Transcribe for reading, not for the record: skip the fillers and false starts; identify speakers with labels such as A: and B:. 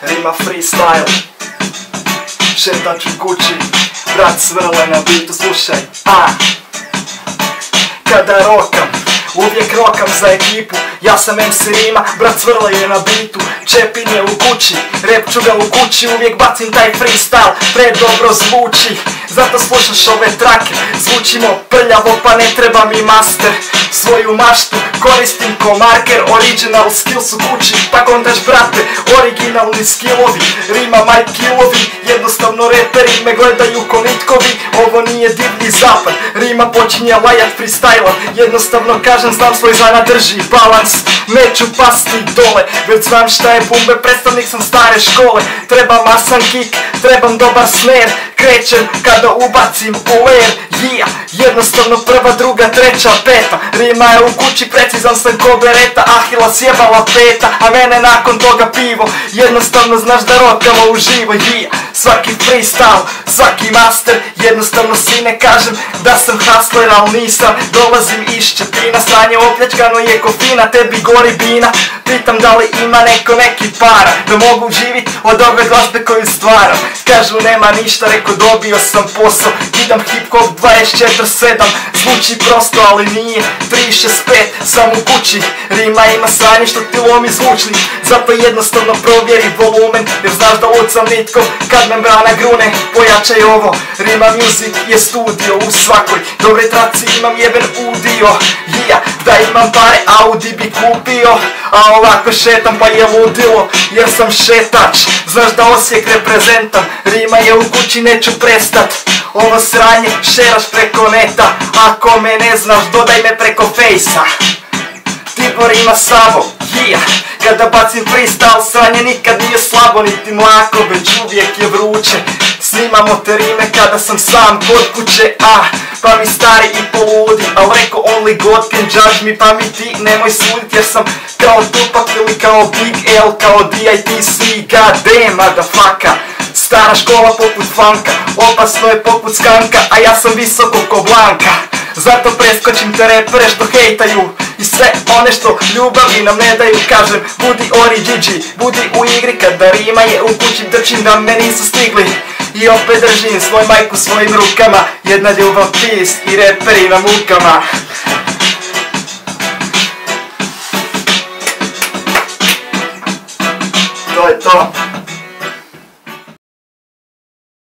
A: Rima freestyle, šetam ću kući, brat Svrle na bitu, slušaj. Kada rokam, uvijek rokam za ekipu, ja sam MC Rima, brat Svrle je na bitu. Čepin je u kući, rap ću ga u kući, uvijek bacim taj freestyle, predobro zvuči. Zato slušaš ove trake, zvučimo prljavo pa ne treba mi master. Svoju maštu koristim ko marker, original skills u kući, pa kontaš brate, originalni skillovi, Rima my killovi, jednostavno reperi me gledaju ko nitkovi. Ovo nije divlji zapad, Rima počinje lajat freestyler, jednostavno kažem znam svoj zanat, drži balans, neću pasti dole, već znam šta je bumbe, predstavnik sam stare škole. Trebam masan kick, trebam dobar snare, krećem kada ubacim u air, jednostavno prva, druga, treća, peta. Rima je u kući, precizan sam ko bereta, Ahila sjebala peta, a mene nakon toga pivo. Jednostavno znaš da rokamo uživo, svaki freestyle, svaki master, jednostavno si ne kažem da sam hustler, al nisam. Dolazim iz Čepina, sranje opljačkano je ko fina, tebi gori bina. Pitam da li ima neko neki para, da mogu živit od ove glazbe koju stvaram. Kažu nema ništa, reko dobio sam posao, idam hip hop 24/7, zvuči prosto ali nije. 365 sam u kući, Rima ima sranje što ti lomi zvučnik, zato jednostavno provjeri volumen, jer znaš da lucam nitko kad membrana grune. Pojačaj ovo, Rima Music je studio, u svakoj dobroj traci imam jeben udio. Da imam pare Audi bi kupio, a ovako šetam pa je ludilo, jer sam šetač. Znaš da Osijek reprezentam, Rima je u kući, neću prestat. Ovo sranje šeraš preko neta, ako me ne znaš dodaj me preko fejsa. Tibor ima Savo, kada bacim freestyle sranje nikad nije slabo niti mlako, već uvijek je vruće. Snimamo te rime kada sam sam kod kuće, pa mi stari i poludi, al reko only God can judge me, pa mi ti nemoj sudit, jer sam kao Tupac ili kao Big L, kao DITC, god damn motherfucker. Stara škola poput funka, opasno je poput skanka, a ja sam visoko ko Blanka. Zato preskočim te repere što hejtaju i sve one što ljubavi nam ne daju. Kažem budi ori Gigi, budi u igri, kada Rima je u kući držim da me nisu stigli. I opet držim svoj majku svojim rukama, jedna ljubav, peace i reperi na mukama. To je to.